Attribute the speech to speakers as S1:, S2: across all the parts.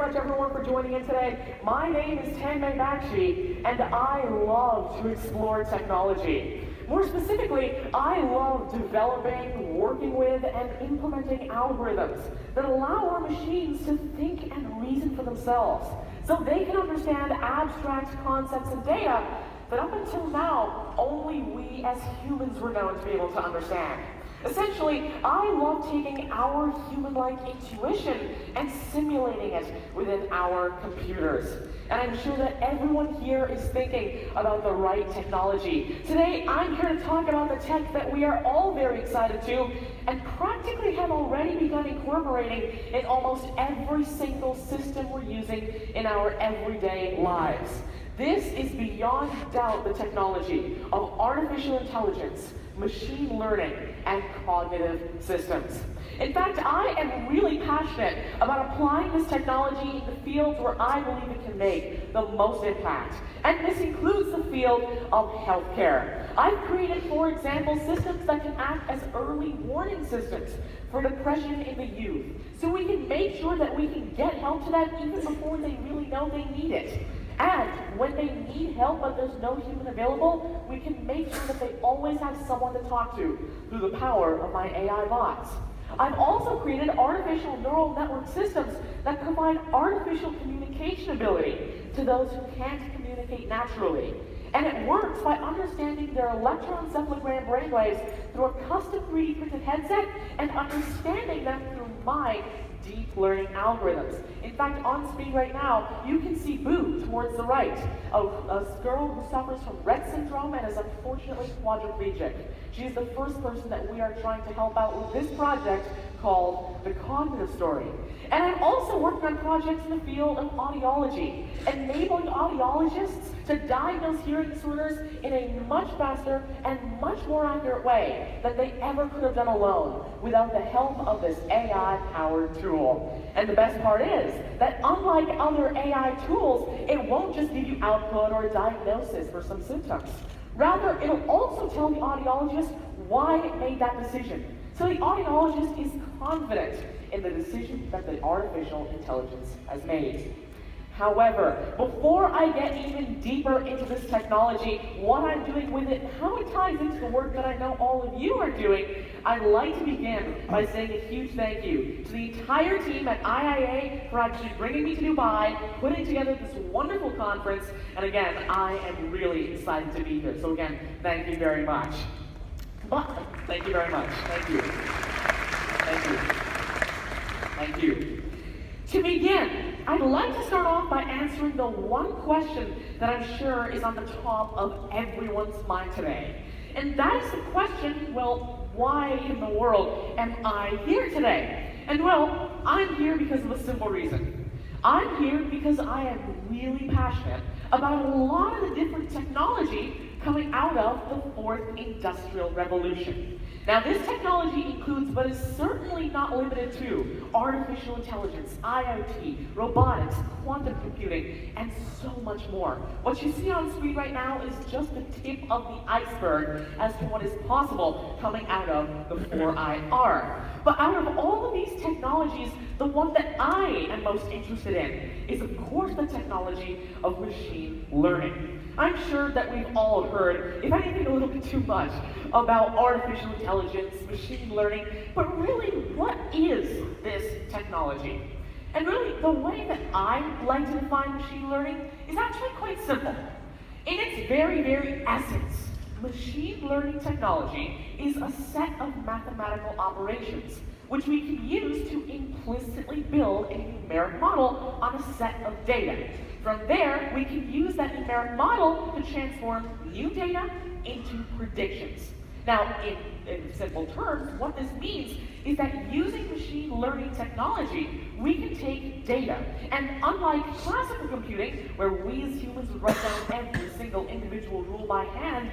S1: much, everyone, for joining in today. My name is Tanmay Bakshi, and I love to explore technology. More specifically, I love developing, working with, and implementing algorithms that allow our machines to think and reason for themselves, so they can understand abstract concepts and data that up until now, only we as humans were known to be able to understand. Essentially, I love taking our human-like intuition and simulating it within our computers. And I'm sure that everyone here is thinking about the right technology. Today, I'm here to talk about the tech that we are all very excited to and practically have already begun incorporating in almost every single system we're using in our everyday lives. This is beyond doubt the technology of artificial intelligence, machine learning, and cognitive systems. In fact, I am really passionate about applying this technology in the fields where I believe it can make the most impact. And this includes the field of healthcare. I've created, for example, systems that can act as early warning systems for depression in the youth, so we can make sure that we can get help to them even before they really know they need it. And when they need help but there's no human available, we can make sure that they always have someone to talk to through the power of my AI bots. I've also created artificial neural network systems that provide artificial communication ability to those who can't communicate naturally. And it works by understanding their electroencephalogram brainwaves through a custom 3D printed headset and understanding them through my deep learning algorithms. In fact, on screen right now, you can see Boo towards the right, a girl who suffers from Rett syndrome and is unfortunately quadriplegic. She's the first person that we are trying to help out with this project called The Cognitive Story. And I'm also working on projects in the field of audiology, enabling audiologists to diagnose hearing disorders in a much faster and much more accurate way than they ever could have done alone without the help of this AI-powered tool. And the best part is that unlike other AI tools, it won't just give you output or a diagnosis for some symptoms. Rather, it'll also tell the audiologist why it made that decision. So the audiologist is confident in the decision that the artificial intelligence has made. However, before I get even deeper into this technology, what I'm doing with it, how it ties into the work that I know all of you are doing, I'd like to begin by saying a huge thank you to the entire team at IIA for actually bringing me to Dubai, putting together this wonderful conference, and again, I am really excited to be here. So again, thank you very much. Thank you very much. Thank you. Thank you. Thank you. To begin, I'd like to start off by answering the one question that I'm sure is on the top of everyone's mind today. And that is the question, well, why in the world am I here today? And well, I'm here because of a simple reason. I'm here because I am really passionate about a lot of the different technology coming out of the fourth industrial revolution. Now, this technology includes, but is certainly not limited to, artificial intelligence, IoT, robotics, quantum computing, and so much more. What you see on screen right now is just the tip of the iceberg as to what is possible coming out of the 4IR. But out of all of these technologies, the one that I am most interested in is, of course, the technology of machine learning. I'm sure that we've all heard, if anything, a little bit too much about artificial intelligence, machine learning, but really, what is this technology? And really, the way that I like to define machine learning is actually quite simple. In its very, very essence, machine learning technology is a set of mathematical operations which we can use to implicitly build a numeric model on a set of data. From there, we can use that numeric model to transform new data into predictions. Now, in simple terms, what this means is that using machine learning technology, we can take data, and unlike classical computing, where we as humans would write down every single individual rule by hand,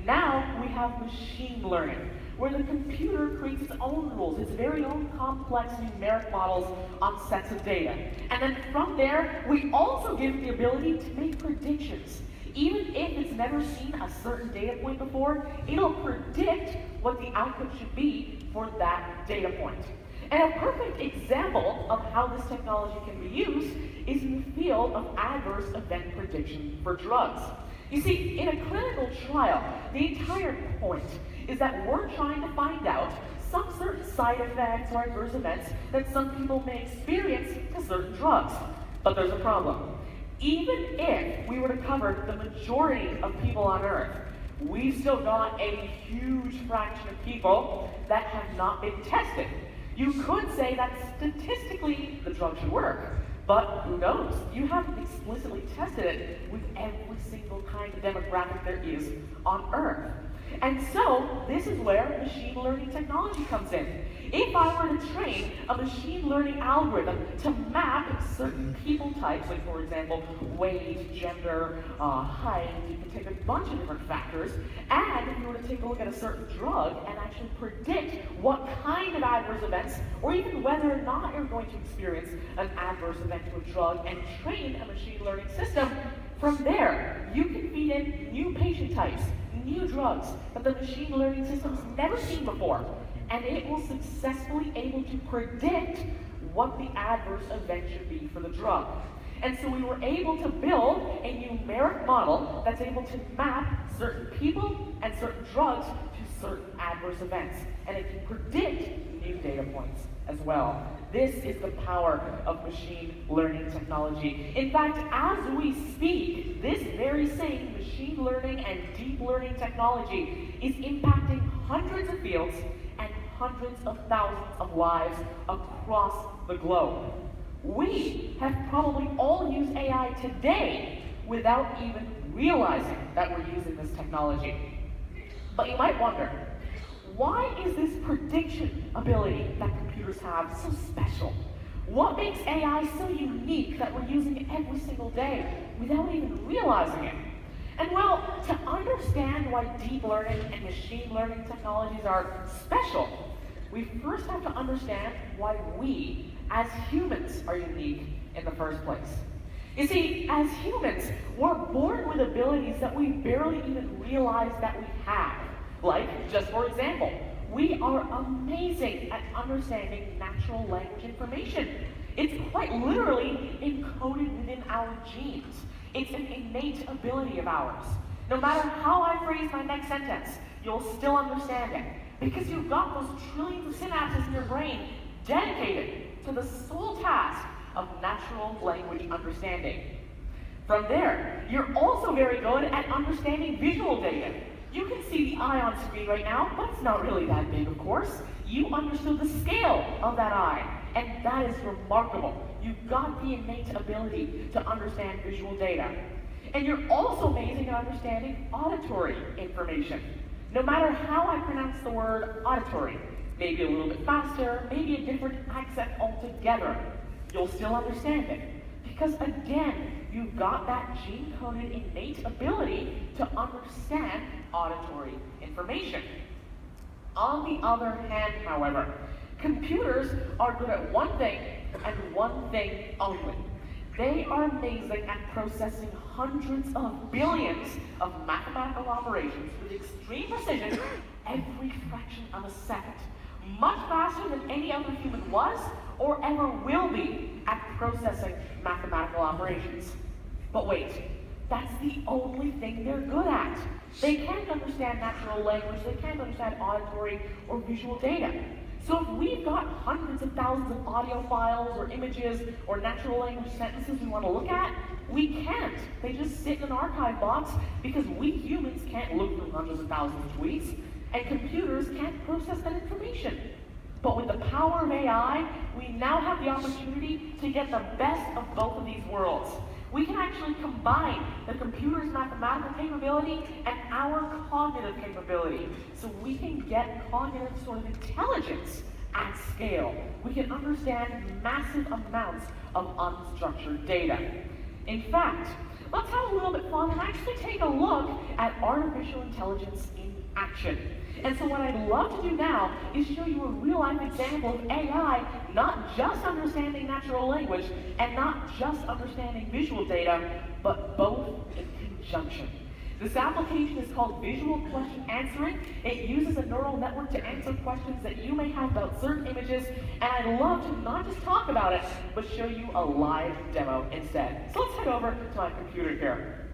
S1: now we have machine learning, where the computer creates its own rules, its very own complex numeric models on sets of data. And then from there, we also give it the ability to make predictions. Even if it's never seen a certain data point before, it'll predict what the output should be for that data point. And a perfect example of about how this technology can be used is in the field of adverse event prediction for drugs. You see, in a clinical trial, the entire point is that we're trying to find out some certain side effects or adverse events that some people may experience to certain drugs. But there's a problem. Even if we were to cover the majority of people on Earth, we've still got a huge fraction of people that have not been tested. You could say that statistically the drug should work, but who knows? You haven't explicitly tested it with every single kind of demographic there is on Earth. And so, this is where machine learning technology comes in. If I were to train a machine learning algorithm to map certain people types, like for example, weight, gender, height, you can take a bunch of different factors, and if you were to take a look at a certain drug and actually predict what kind of adverse events, or even whether or not you're going to experience an adverse event to a drug, and train a machine learning system, from there, you can feed in new patient types, new drugs that the machine learning system's never seen before, and it will successfully able to predict what the adverse event should be for the drug. And so we were able to build a numeric model that's able to map certain people and certain drugs to certain adverse events, and it can predict new data points as well. This is the power of machine learning technology. In fact, as we speak, this very same machine learning and deep learning technology is impacting hundreds of fields and hundreds of thousands of lives across the globe. We have probably all used AI today without even realizing that we're using this technology. But you might wonder, why is this prediction ability that computers have so special? What makes AI so unique that we're using it every single day without even realizing it? And well, to understand why deep learning and machine learning technologies are special, we first have to understand why we, as humans, are unique in the first place. You see, as humans, we're born with abilities that we barely even realize that we have. Like, just for example, we are amazing at understanding natural language information. It's quite literally encoded within our genes. It's an innate ability of ours. No matter how I phrase my next sentence, you'll still understand it, because you've got those trillions of synapses in your brain dedicated to the sole task of natural language understanding. From there, you're also very good at understanding visual data. You can see the eye on screen right now, but it's not really that big, of course. You understood the scale of that eye, and that is remarkable. You've got the innate ability to understand visual data. And you're also amazing at understanding auditory information. No matter how I pronounce the word auditory, maybe a little bit faster, maybe a different accent altogether, you'll still understand it. Because again, you've got that gene-coded innate ability to understand auditory information. On the other hand, however, computers are good at one thing and one thing only. They are amazing at processing hundreds of billions of mathematical operations with extreme precision every fraction of a second, much faster than any other human was or ever will be at processing mathematical operations. But wait, that's the only thing they're good at. They can't understand natural language, they can't understand auditory or visual data. So if we've got hundreds of thousands of audio files or images or natural language sentences we want to look at, we can't. They just sit in an archive box because we humans can't look through hundreds of thousands of tweets, and computers can't process that information. But with the power of AI, we now have the opportunity to get the best of both of these worlds. We can actually combine the computer's mathematical capability and our cognitive capability. So we can get cognitive sort of intelligence at scale. We can understand massive amounts of unstructured data. In fact, let's have a little bit fun and actually take a look at artificial intelligence in action. And so what I'd love to do now is show you a real-life example of AI not just understanding natural language and not just understanding visual data, but both in conjunction. This application is called Visual Question Answering. It uses a neural network to answer questions that you may have about certain images, and I'd love to not just talk about it, but show you a live demo instead. So let's head over to my computer here.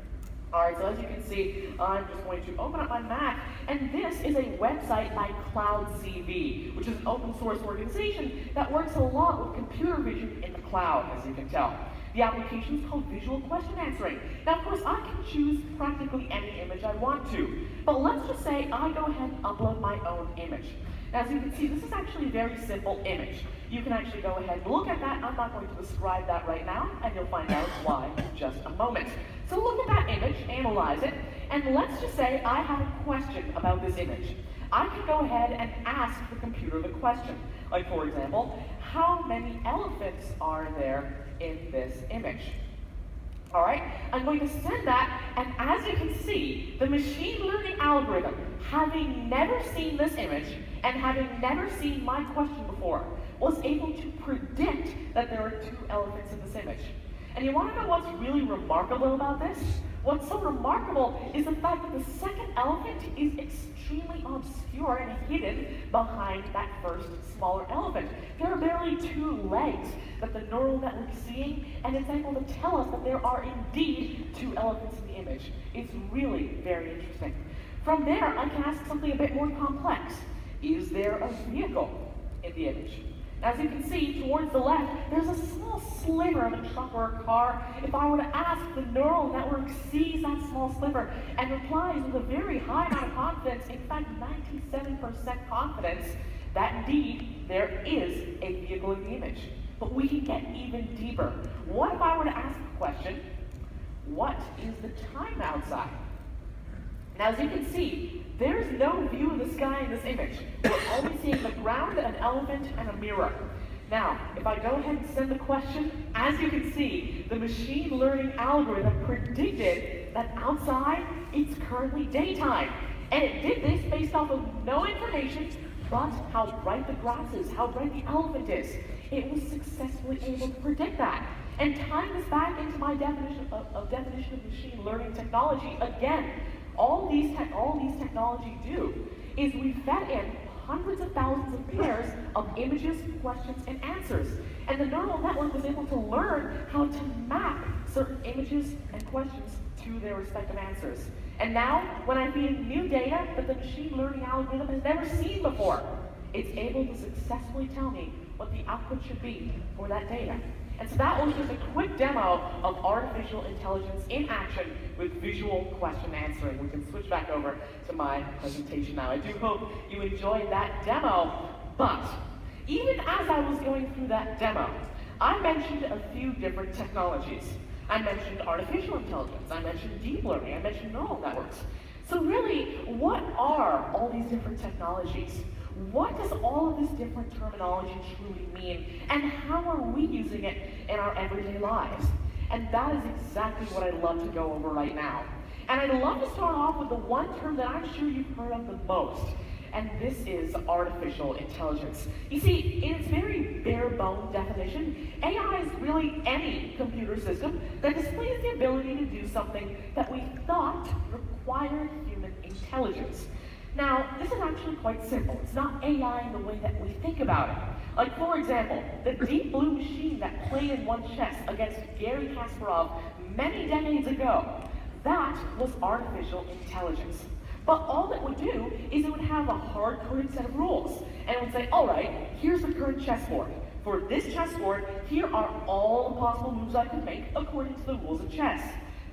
S1: Alright, so as you can see, I'm just going to open up my Mac, and this is a website by CloudCV, which is an open source organization that works a lot with computer vision in the cloud, as you can tell. The application is called Visual Question Answering. Now, of course, I can choose practically any image I want to, but let's just say I go ahead and upload my own image. Now, as you can see, this is actually a very simple image. You can actually go ahead and look at that. I'm not going to describe that right now, and you'll find out why in just a moment. So look at that image, analyze it, and let's just say I have a question about this image. I can go ahead and ask the computer the question. Like, for example, how many elephants are there in this image? All right, I'm going to send that, and as you can see, the machine learning algorithm, having never seen this image and having never seen my question before, was able to predict that there are 2 elephants in this image. And you want to know what's really remarkable about this? What's so remarkable is the fact that the second elephant is extremely obscure and hidden behind that first smaller elephant. There are barely 2 legs that the neural network is seeing, and it's able to tell us that there are indeed 2 elephants in the image. It's really very interesting. From there, I can ask something a bit more complex. Is there a vehicle in the image? As you can see, towards the left, there's a small sliver of a truck or a car. If I were to ask, the neural network sees that small sliver and replies with a very high amount of confidence, in fact 97% confidence, that indeed there is a vehicle in the image. But we can get even deeper. What if I were to ask the question, what is the time outside? Now, as you can see, there's no view of the sky in this image. We're only seeing the ground, an elephant, and a mirror. Now, if I go ahead and send the question, as you can see, the machine learning algorithm predicted that outside, it's currently daytime. And it did this based off of no information but how bright the grass is, how bright the elephant is. It was successfully able to predict that. And tying this back into my definition of machine learning technology, again, all these technologies do is we fed in hundreds of thousands of pairs of images, questions, and answers. And the neural network was able to learn how to map certain images and questions to their respective answers. And now, when I feed in new data that the machine learning algorithm has never seen before, it's able to successfully tell me what the output should be for that data. And so that was just a quick demo of artificial intelligence in action with visual question answering. We can switch back over to my presentation now. I do hope you enjoyed that demo, but even as I was going through that demo, I mentioned a few different technologies. I mentioned artificial intelligence, I mentioned deep learning, I mentioned neural networks. So really, what are all these different technologies? What does all of this different terminology truly mean? And how are we using it in our everyday lives? And that is exactly what I'd love to go over right now. And I'd love to start off with the one term that I'm sure you've heard of the most, and this is artificial intelligence. You see, in its very bare-bones definition, AI is really any computer system that displays the ability to do something that we thought required human intelligence. Now, this is actually quite simple. It's not AI in the way that we think about it. Like, for example, the Deep Blue machine that played in one chess against Garry Kasparov many decades ago, that was artificial intelligence. But all it would do is it would have a hard-coded set of rules. And it would say, all right, here's the current chessboard. For this chessboard, here are all the possible moves I can make according to the rules of chess.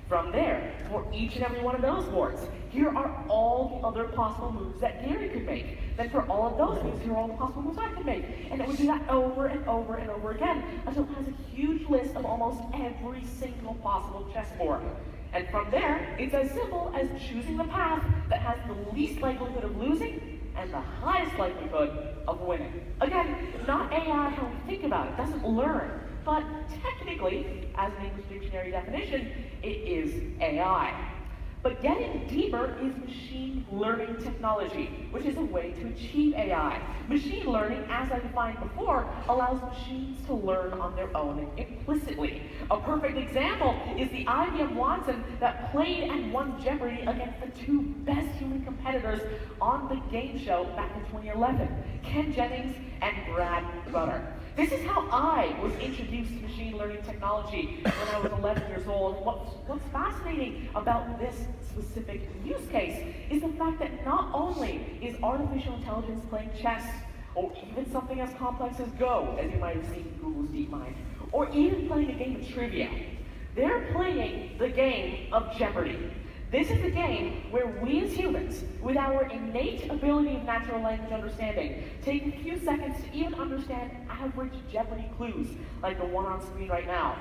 S1: From there, for each and every one of those boards, here are all the other possible moves that Gary could make. Then for all of those moves, here are all the possible moves I could make. And it would do that over and over and over again until it has a huge list of almost every single possible chessboard. And from there, it's as simple as choosing the path that has the least likelihood of losing and the highest likelihood of winning. Again, not AI how we think about it, doesn't learn. But technically, as an English dictionary definition, it is AI. But getting deeper is machine learning technology, which is a way to achieve AI. Machine learning, as I defined before, allows machines to learn on their own implicitly. A perfect example is the IBM Watson that played and won Jeopardy against the two best human competitors on the game show back in 2011, Ken Jennings and Brad Rutter. This is how I was introduced to machine learning technology when I was 11 years old. What's fascinating about this specific use case is the fact that not only is artificial intelligence playing chess, or even something as complex as Go, as you might have seen in Google's DeepMind, or even playing a game of trivia. They're playing the game of Jeopardy! This is a game where we as humans, with our innate ability of natural language understanding, take a few seconds to even understand average Jeopardy clues, like the one on screen right now.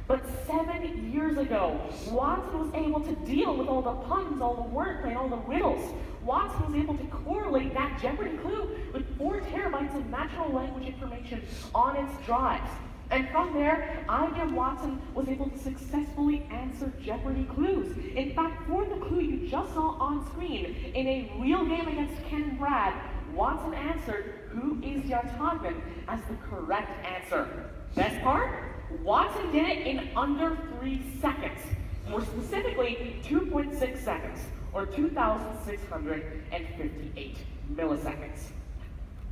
S1: But 7 years ago, Watson was able to deal with all the puns, all the wordplay, all the riddles. Watson was able to correlate that Jeopardy clue with 4 terabytes of natural language information on its drives. And from there, IBM Watson was able to successfully answer Jeopardy clues. In fact, for the clue you just saw on screen, in a real game against Ken and Brad, Watson answered, "Who is Yartognan?" as the correct answer. Best part? Watson did it in under 3 seconds. More specifically, 2.6 seconds, or 2,658 milliseconds.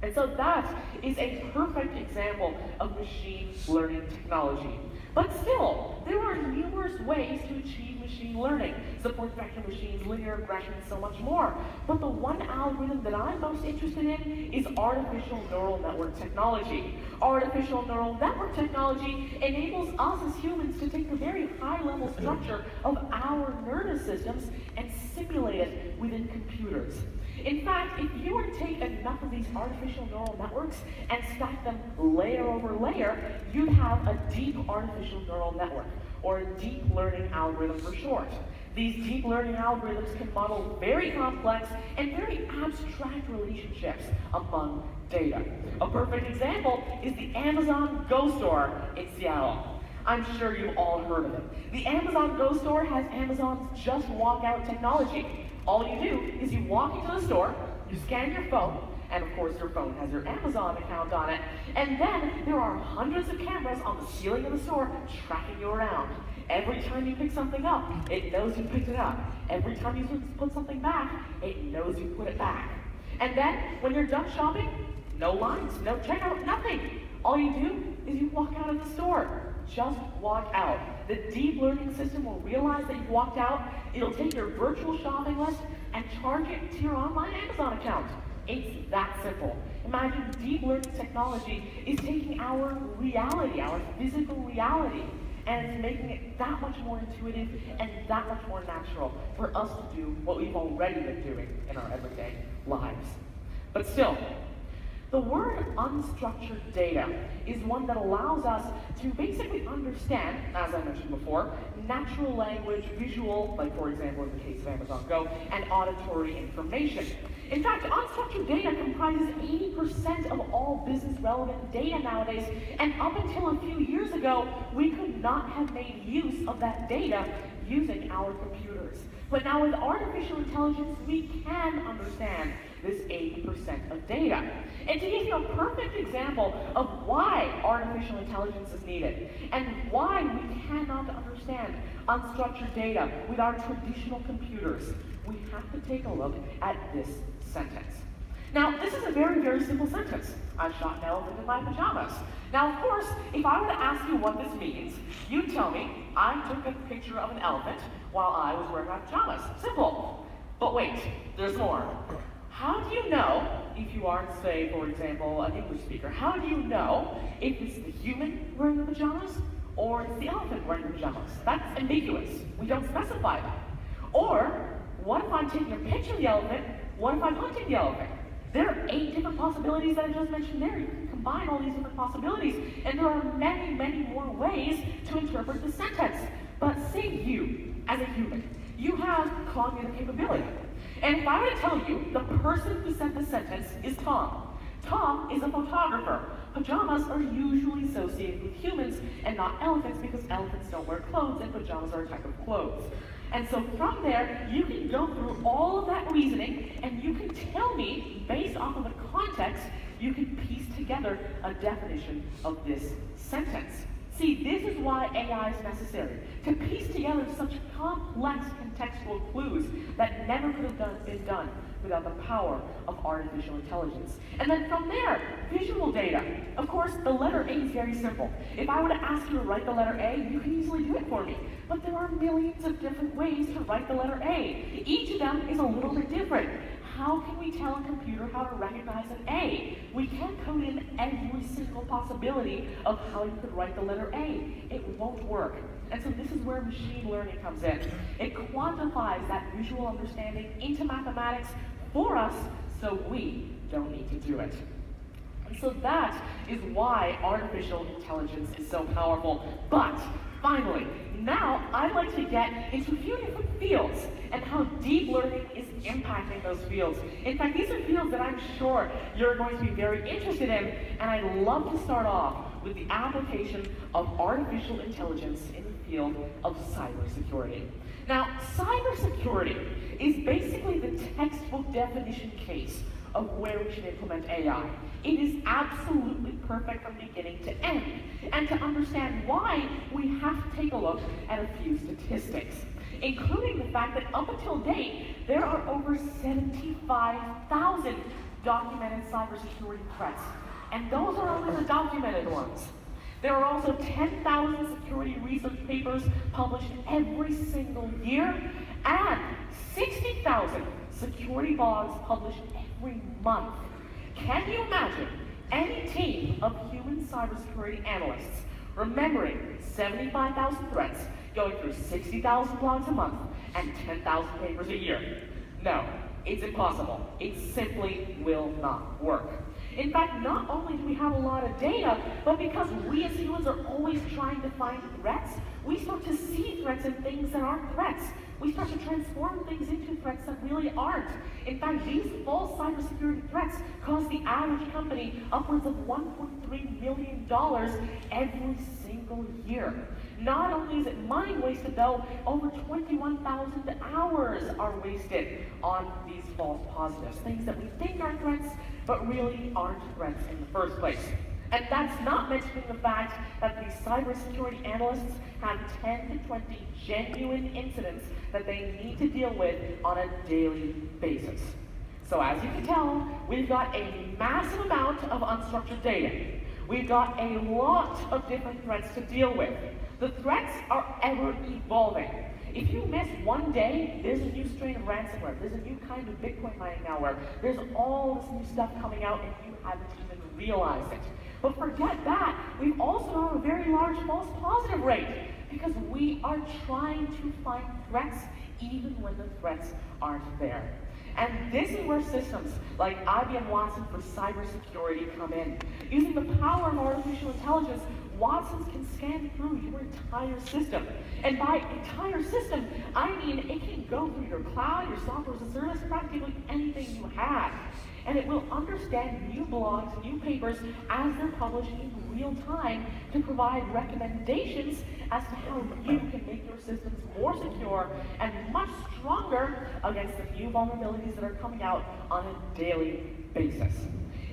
S1: And so that is a perfect example of machine learning technology. But still, there are numerous ways to achieve machine learning. Support vector machines, linear regression, and so much more. But the one algorithm that I'm most interested in is artificial neural network technology. Artificial neural network technology enables us as humans to take the very high-level structure of our nervous systems and simulate it within computers. In fact, if you were to take enough of these artificial neural networks and stack them layer over layer, you'd have a deep artificial neural network, or a deep learning algorithm for short. These deep learning algorithms can model very complex and very abstract relationships among data. A perfect example is the Amazon Go store in Seattle. I'm sure you've all heard of it. The Amazon Go store has Amazon's Just Walk Out technology. All you do is you walk into the store, you scan your phone, and of course your phone has your Amazon account on it, and then there are hundreds of cameras on the ceiling of the store tracking you around. Every time you pick something up, it knows you picked it up. Every time you put something back, it knows you put it back. And then, when you're done shopping, no lines, no checkout, nothing. All you do is you walk out of the store. Just walk out. The deep learning system will realize that you've walked out. It'll take your virtual shopping list and charge it to your online Amazon account. It's that simple. Imagine deep learning technology is taking our reality, our physical reality, and it's making it that much more intuitive and that much more natural for us to do what we've already been doing in our everyday lives. But still, the word unstructured data is one that allows us to basically understand, as I mentioned before, natural language, visual, like for example in the case of Amazon Go, and auditory information. In fact, unstructured data comprises 80% of all business relevant data nowadays, and up until a few years ago, we could not have made use of that data using our computers. But now with artificial intelligence, we can understand this 80% of data. And to give you a perfect example of why artificial intelligence is needed, and why we cannot understand unstructured data with our traditional computers, we have to take a look at this sentence. Now, this is a very, very simple sentence. I shot an elephant in my pajamas. Now, of course, if I were to ask you what this means, you'd tell me I took a picture of an elephant while I was wearing my pajamas. Simple. But wait, there's more. How do you know, if you are, say, for example, an English speaker, how do you know if it's the human wearing the pajamas or it's the elephant wearing the pajamas? That's ambiguous. We don't specify that. Or, what if I'm taking a picture of the elephant? What if I'm hunting the elephant? There are 8 different possibilities that I just mentioned there. You can combine all these different possibilities, and there are many, many more ways to interpret the sentence. But say you, as a human, you have cognitive capability. And if I were to tell you the person who said the sentence is Tom. Tom is a photographer. Pajamas are usually associated with humans and not elephants because elephants don't wear clothes and pajamas are a type of clothes. And so from there, you can go through all of that reasoning, and you can tell me, based off of the context, you can piece together a definition of this sentence. See, this is why AI is necessary, to piece together such complex contextual clues that never could have been done without the power of artificial intelligence. And then from there, visual data. Of course, the letter A is very simple. If I were to ask you to write the letter A, you can easily do it for me. But there are millions of different ways to write the letter A. Each of them is a little bit different. How can we tell a computer how to recognize an A? We can't code in every single possibility of how you could write the letter A. It won't work. And so this is where machine learning comes in. It quantifies that visual understanding into mathematics for us, so we don't need to do it. And so that is why artificial intelligence is so powerful. But finally, now I'd like to get into a few different fields and how deep learning is impacting those fields. In fact, these are fields that I'm sure you're going to be very interested in, and I'd love to start off with the application of artificial intelligence in the field of cybersecurity. Now, cybersecurity is basically the textbook definition case of where we should implement AI. It is absolutely perfect from beginning to end. And to understand why, we have to take a look at a few statistics, including the fact that up until date, there are over 75,000 documented cybersecurity threats. And those are only the documented ones. There are also 10,000 security research papers published every single year, and 60,000 security blogs published every month. Can you imagine any team of human cybersecurity analysts remembering 75,000 threats, going through 60,000 blogs a month, and 10,000 papers a year? No, it's impossible. It simply will not work. In fact, not only do we have a lot of data, but because we as humans are always trying to find threats, we start to see threats in things that aren't threats. We start to transform things into threats that really aren't. In fact, these false cybersecurity threats cost the average company upwards of $1.3 million every single year. Not only is it money wasted though, over 21,000 hours are wasted on these false positives, things that we think are threats, but really aren't threats in the first place. And that's not mentioning the fact that these cybersecurity analysts have 10 to 20 genuine incidents that they need to deal with on a daily basis. So as you can tell, we've got a massive amount of unstructured data. We've got a lot of different threats to deal with. The threats are ever evolving. If you miss one day, there's a new strain of ransomware, there's a new kind of Bitcoin mining malware, there's all this new stuff coming out and you haven't even realized it. But forget that, we've also got a very large false positive rate because we are trying to find threats even when the threats aren't there. And this is where systems like IBM Watson for cybersecurity come in. Using the power of artificial intelligence, Watsons can scan through your entire system. And by entire system, I mean it can go through your cloud, your software as a service, practically anything you have. And it will understand new blogs, new papers as they're published in real time to provide recommendations as to how you can make your systems more secure and much stronger against the new vulnerabilities that are coming out on a daily basis.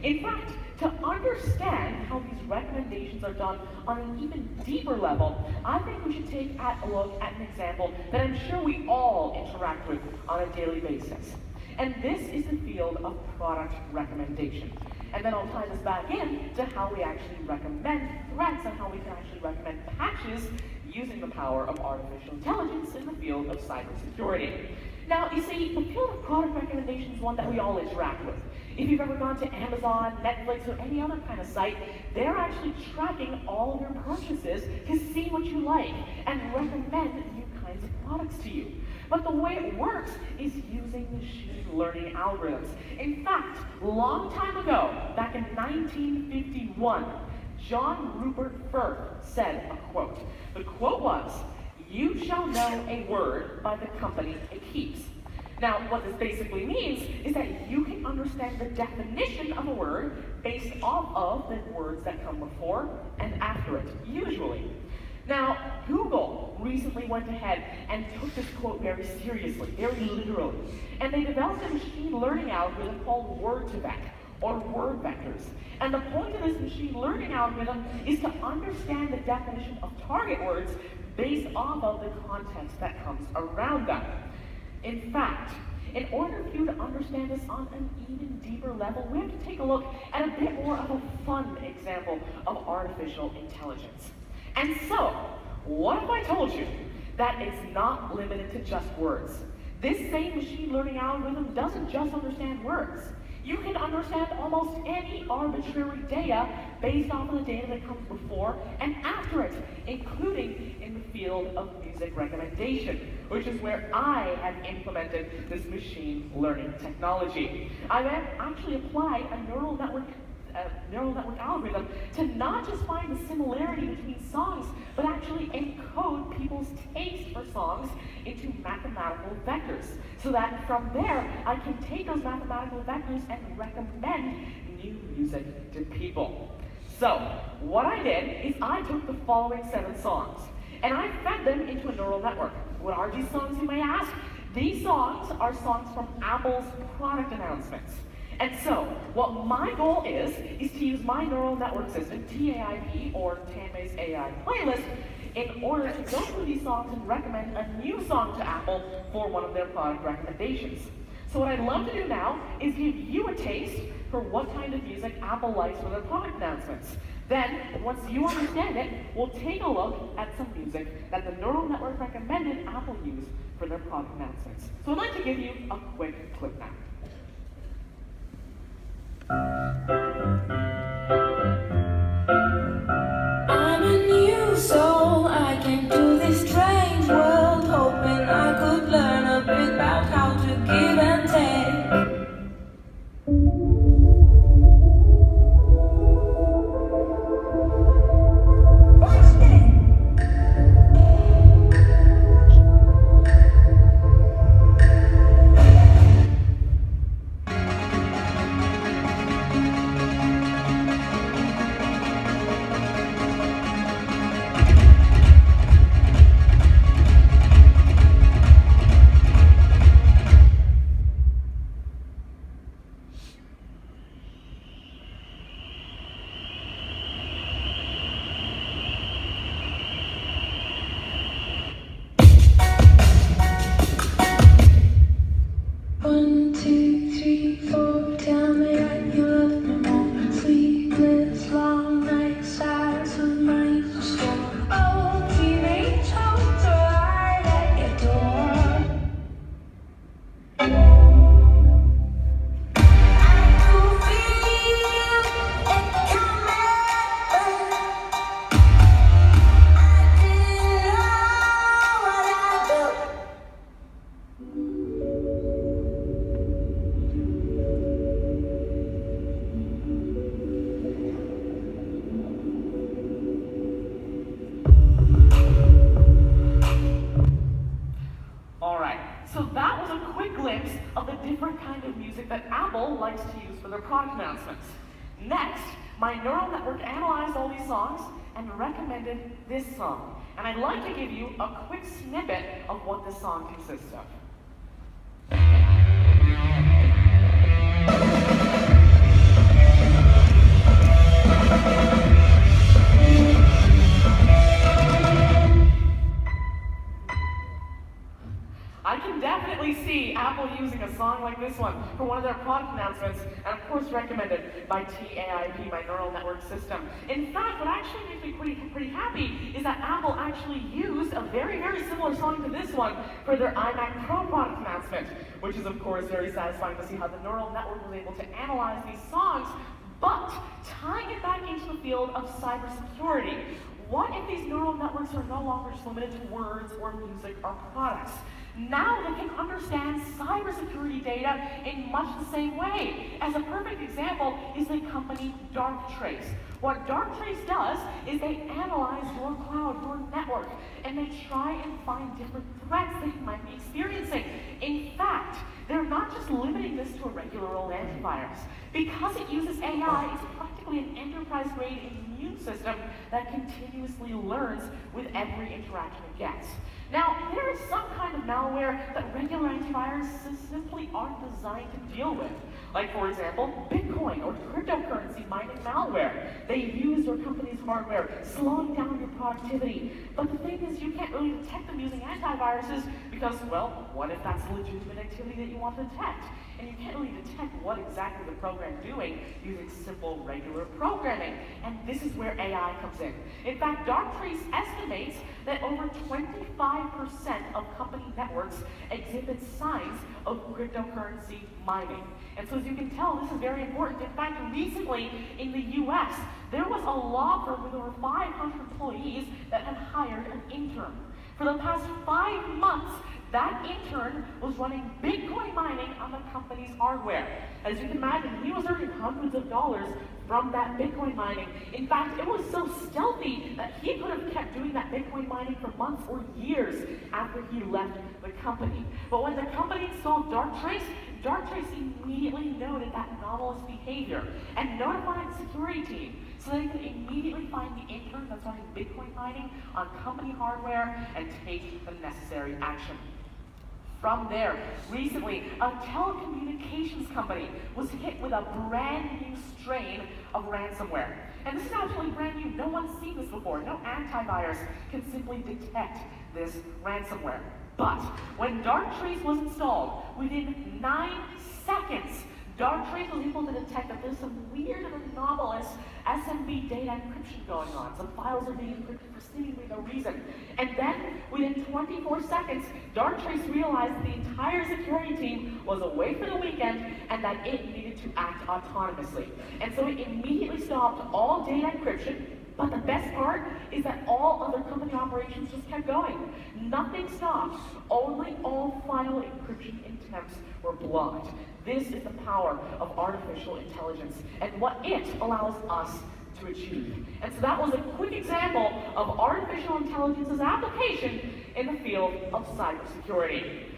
S1: In fact, to understand how these recommendations are done on an even deeper level, I think we should take a look at an example that I'm sure we all interact with on a daily basis. And this is the field of product recommendation. And then I'll tie this back in to how we actually recommend threats and how we can actually recommend patches using the power of artificial intelligence in the field of cybersecurity. Now, you see, the field of product recommendation is one that we all interact with. If you've ever gone to Amazon, Netflix, or any other kind of site, they're actually tracking all of your purchases to see what you like and recommend new kinds of products to you. But the way it works is using machine learning algorithms. In fact, a long time ago, back in 1951, John Rupert Firth said a quote. The quote was, "You shall know a word by the company it keeps." Now, what this basically means is that you can understand the definition of a word based off of the words that come before and after it, usually. Now, Google recently went ahead and took this quote very seriously, very literally, and they developed a machine learning algorithm called word2vec, or word vectors. And the point of this machine learning algorithm is to understand the definition of target words based off of the context that comes around them. In fact, in order for you to understand this on an even deeper level, we have to take a look at a bit more of a fun example of artificial intelligence. And so, what if I told you that it's not limited to just words? This same machine learning algorithm doesn't just understand words. You can understand almost any arbitrary data based off of the data that comes before and after it, including in the field of music recommendation, which is where I have implemented this machine learning technology. I've actually applied a neural network algorithm to not just find the similarity between songs, but actually encode people's taste for songs into mathematical vectors, so that from there I can take those mathematical vectors and recommend new music to people. So what I did is I took the following 7 songs and I fed them into a neural network. What are these songs, you may ask? These songs are songs from Apple's product announcements. And so, what my goal is to use my neural network system, TAIP, or Tanmay's AI playlist, in order to go through these songs and recommend a new song to Apple for one of their product recommendations. So what I'd love to do now is give you a taste for what kind of music Apple likes for their product announcements. Then, once you understand it, we'll take a look at some music that the neural network recommended Apple use for their product announcements. So I'd like to give you a quick clip now.
S2: I'm a new soul, I came to this strange world, hoping I could learn a bit about how to give and take.
S1: That Apple likes to use for their product announcements. Next, my neural network analyzed all these songs and recommended this song. And I'd like to give you a quick snippet of what this song consists of. I can definitely see Apple using a song like this one for one of their product announcements, and of course recommended by TAIP, my neural network system. In fact, what actually makes me pretty happy is that Apple actually used a very similar song to this one for their iMac Pro product announcement, which is of course very satisfying to see how the neural network was able to analyze these songs, but tying it back into the field of cybersecurity. What if these neural networks are no longer just limited to words or music or products? Now they can understand cybersecurity data in much the same way. As a perfect example is the company Darktrace. What Darktrace does is they analyze your cloud, your network, and they try and find different threats that you might be experiencing. In fact, they're not just limiting this to a regular old antivirus. Because it uses AI, it's practically an enterprise-grade immune system that continuously learns with every interaction it gets. Now, there is some kind of malware that regular antiviruses simply aren't designed to deal with. Like, for example, Bitcoin or cryptocurrency mining malware. They use your company's hardware, slowing down your productivity. But the thing is, you can't really detect them using antiviruses because, well, what if that's legitimate activity that you want to detect? And you can't really detect what exactly the program's doing using simple, regular programming. And this is where AI comes in. In fact, Darktrace estimates that over 25% of company networks exhibit signs of cryptocurrency mining. And so as you can tell, this is very important. In fact, recently in the US, there was a law firm with over 500 employees that had hired an intern. For the past 5 months, that intern was running Bitcoin mining on the company's hardware. As you can imagine, he was earning hundreds of dollars from that Bitcoin mining. In fact, it was so stealthy that he could have kept doing that Bitcoin mining for months or years after he left the company. But when the company installed Darktrace, Darktrace immediately noted that anomalous behavior and notified the security team so they could immediately find the intern that's running Bitcoin mining on company hardware and take the necessary action. From there, recently, a telecommunications company was hit with a brand new strain of ransomware. And this is actually brand new. No one's seen this before. No antivirus can simply detect this ransomware. But when Darktrace was installed, within 9 seconds, Darktrace was able to detect that there's some weird and anomalous SMB data encryption going on. Some files are being encrypted for seemingly no reason. And then, within 24 seconds, Darktrace realized that the entire security team was away for the weekend and that it needed to act autonomously. And so it immediately stopped all data encryption. But the best part is that all other company operations just kept going. Nothing stopped. Only all file encryption attempts were blocked. This is the power of artificial intelligence and what it allows us to achieve. And so that was a quick example of artificial intelligence's application in the field of cybersecurity.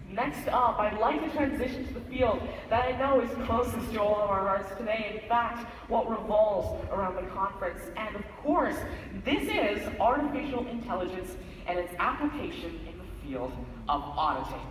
S1: Next up, I'd like to transition to the field that I know is closest to all of our hearts today. In fact, what revolves around the conference. And of course, this is artificial intelligence and its application in the field of auditing.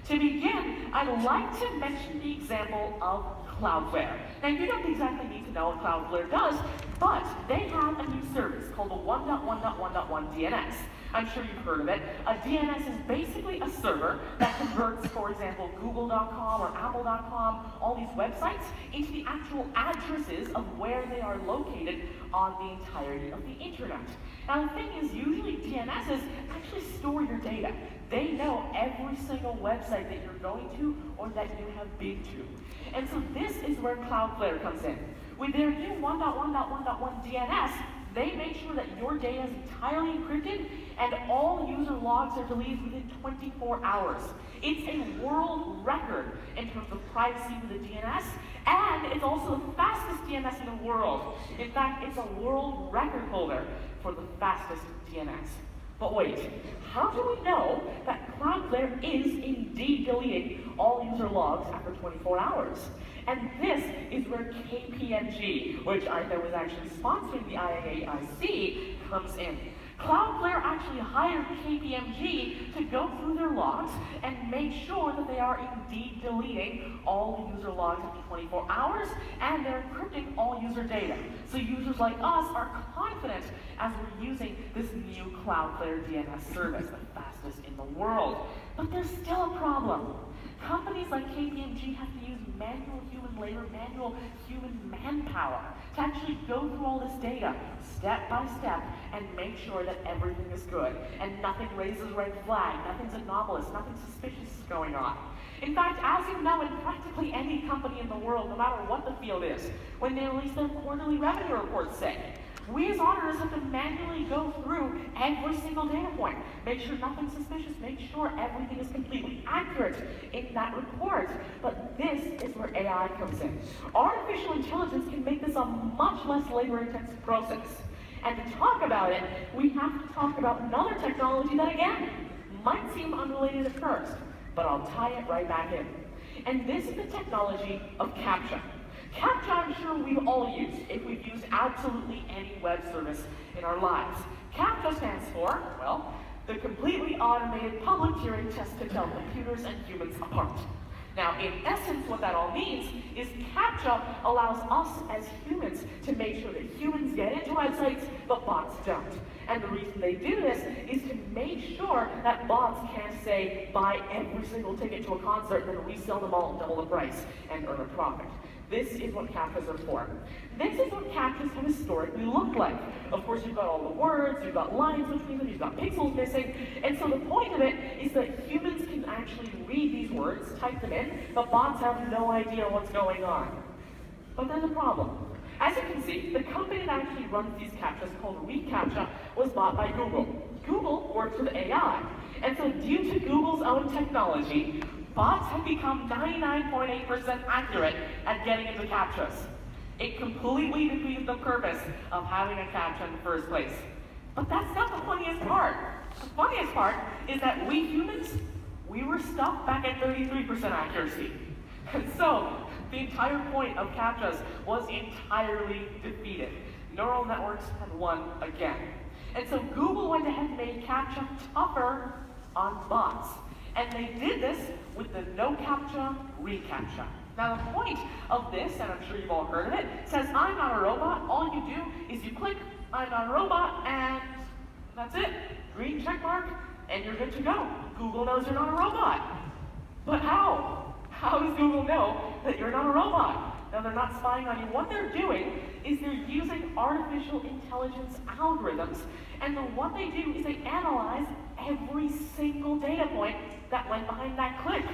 S1: To begin, I'd like to mention the example of Cloudflare. Now, you don't exactly need to know what Cloudflare does, but they have a new service called the 1.1.1.1 DNS. I'm sure you've heard of it. A DNS is basically a server that converts, for example, Google.com or Apple.com, all these websites, into the actual addresses of where they are located on the entirety of the internet. Now, the thing is, usually DNSs actually store your data. They know every single website that you're going to or that you have been to. And so this is where Cloudflare comes in. With their new 1.1.1.1 DNS, they make sure that your data is entirely encrypted and all user logs are deleted within 24 hours. It's a world record in terms of privacy with a DNS, and it's also the fastest DNS in the world. In fact, it's a world record holder for the fastest DNS. But wait, how do we know that Cloudflare is indeed deleting all user logs after 24 hours? And this is where KPMG, which I know is actually sponsoring the IAIC, comes in. Cloudflare actually hired KPMG to go through their logs and make sure that they are indeed deleting all user logs after 24 hours, and they're encrypting all user data. So users like us are confident as we're using this new Cloudflare DNS service, the fastest in the world. But there's still a problem. Companies like KPMG have to use manual human labor, manual human manpower to actually go through all this data step by step and make sure that everything is good and nothing raises a red flag, nothing's anomalous, nothing suspicious is going on. In fact, as you know, in practically any company in the world, no matter what the field is, when they release their quarterly revenue reports, say, We as auditors have to manually go through every single data point, make sure nothing's suspicious, make sure everything is completely accurate in that report. But this is where AI comes in. Artificial intelligence can make this a much less labor-intensive process. And to talk about it, we have to talk about another technology that, again, might seem unrelated at first, but I'll tie it right back in. And this is the technology of CAPTCHA. CAPTCHA, I'm sure we've all used if we've used absolutely any web service in our lives. CAPTCHA stands for, well, the completely automated public Turing test to tell computers and humans apart. Now, in essence, what that all means is CAPTCHA allows us as humans to make sure that humans get into websites, but bots don't. And the reason they do this is to make sure that bots can't say, buy every single ticket to a concert, then resell them all and double the price and earn a profit. This is what CAPTCHAs are for. This is what CAPTCHAs have historically looked like. Of course, you've got all the words, you've got lines between them, you've got pixels missing, and so the point of it is that humans can actually read these words, type them in, but bots have no idea what's going on. But there's a problem. As you can see, the company that actually runs these CAPTCHAs, called reCAPTCHA, was bought by Google. Google works with AI, and so due to Google's own technology, bots have become 99.8% accurate at getting into CAPTCHAs. It completely defeated the purpose of having a CAPTCHA in the first place. But that's not the funniest part. The funniest part is that we humans, we were stuck back at 33% accuracy. And so, the entire point of CAPTCHAs was entirely defeated. Neural networks had won again. And so Google went ahead and made CAPTCHA tougher on bots. And they did this with the no CAPTCHA, reCAPTCHA. Now the point of this, and I'm sure you've all heard of it, says I'm not a robot. All you do is you click I'm not a robot, and that's it. Green check mark, and you're good to go. Google knows you're not a robot. But how? How does Google know that you're not a robot? Now they're not spying on you. What they're doing is they're using artificial intelligence algorithms, and then what they do is they analyze every single data point that went behind that click.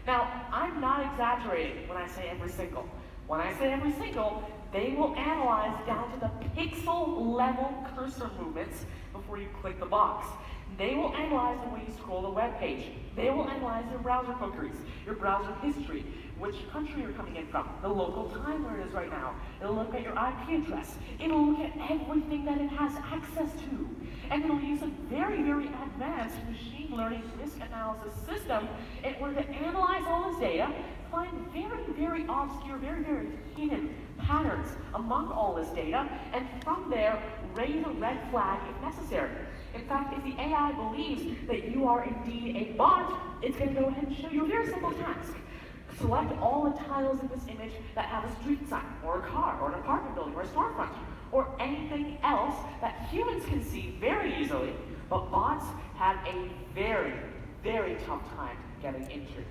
S1: Now, I'm not exaggerating when I say every single. When I say every single, they will analyze down to the pixel level cursor movements before you click the box. They will analyze the way you scroll the web page. They will analyze your browser cookies, your browser history, which country you're coming in from, the local time where it is right now. It'll look at your IP address. It'll look at everything that it has access to. And it'll use a very, very advanced machine learning risk analysis system in order to analyze all this data, find very, very obscure, very, very hidden patterns among all this data, and from there, raise a red flag if necessary. In fact, if the AI believes that you are indeed a bot, it's going to go ahead and show you a very simple task. Select all the tiles in this image that have a street sign, or a car, or an apartment building, or a storefront, or anything else that humans can see very easily, but bots have a very, very tough time getting into.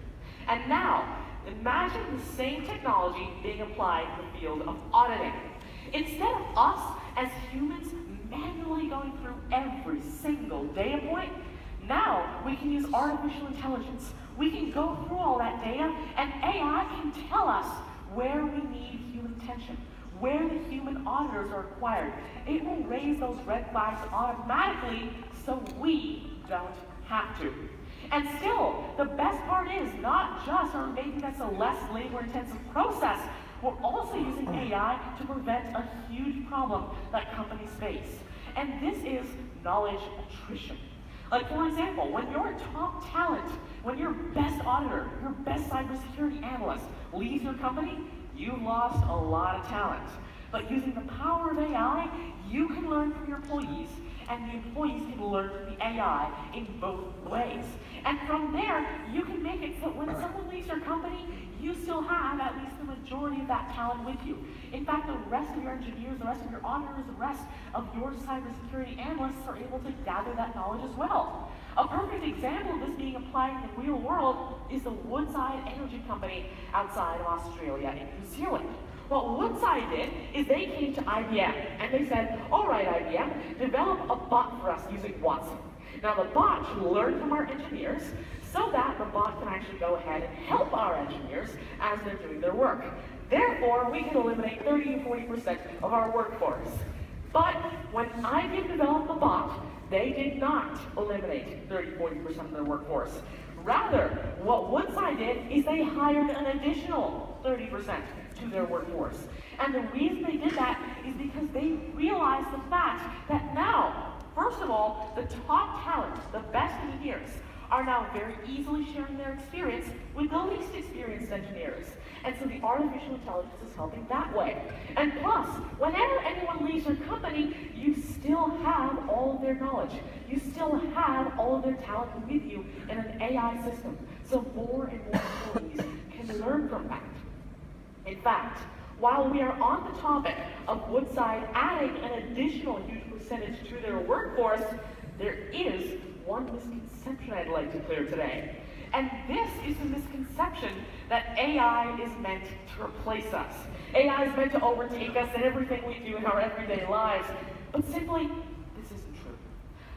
S1: And now, imagine the same technology being applied in the field of auditing. Instead of us, as humans, manually going through every single data point, now we can use artificial intelligence. We can go through all that data, and AI can tell us where we need human attention, where the human auditors are required. It will raise those red flags automatically so we don't have to. And still, the best part is not just are making this a less labor-intensive process, we're also using AI to prevent a huge problem that companies face. And this is knowledge attrition. Like, for example, when your top talent, when your best auditor, your best cybersecurity analyst leaves your company, you've lost a lot of talent. But using the power of AI, you can learn from your employees, and the employees can learn from the AI in both ways. And from there, you can make it so when someone leaves your company, you still have at least the majority of that talent with you. In fact, the rest of your engineers, the rest of your auditors, the rest of your cybersecurity analysts are able to gather that knowledge as well. A perfect example of this being applied in the real world is the Woodside Energy Company outside of Australia and New Zealand. What Woodside did is they came to IBM and they said, all right, IBM, develop a bot for us using Watson. Now the bot should learn from our engineers so that the bot can actually go ahead and help our engineers as they're doing their work. Therefore, we can eliminate 30 to 40% of our workforce. But when IBM developed the bot, they did not eliminate 30–40% of their workforce. Rather, what Woodside did is they hired an additional 30% to their workforce. And the reason they did that is because they realized the fact that now, first of all, the top talent, the best engineers, are now very easily sharing their experience with the least experienced engineers. And so the artificial intelligence is helping that way. And plus, whenever anyone leaves your company, you still have all of their knowledge. You still have all of their talent with you in an AI system. So more and more employees can learn from that. In fact, while we are on the topic of Woodside adding an additional huge percentage to their workforce, there is one misconception I'd like to clear today. And this is the misconception that AI is meant to replace us. AI is meant to overtake us in everything we do in our everyday lives. But simply, this isn't true.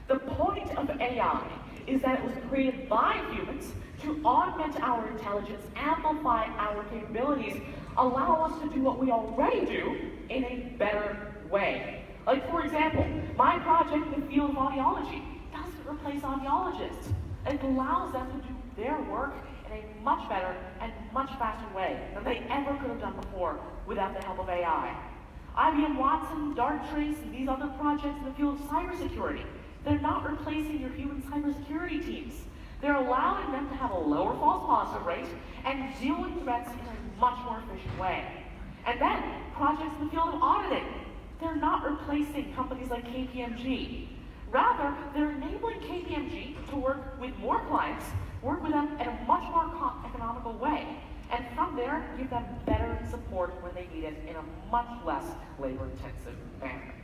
S1: The point of AI is that it was created by humans to augment our intelligence, amplify our capabilities, allow us to do what we already do in a better way. Like, for example, my project in the field of audiology doesn't replace audiologists. It allows them to do their work in a much better and much faster way than they ever could have done before without the help of AI. IBM Watson, Darktrace, and these other projects in the field of cybersecurity, they're not replacing your human cybersecurity teams. They're allowing them to have a lower false positive rate and deal with threats in a much more efficient way. And then, projects in the field of auditing, they're not replacing companies like KPMG. Rather, they're enabling KPMG to work with more clients, work with them in a much more economical way, and from there, give them better support when they need it in a much less labor-intensive manner.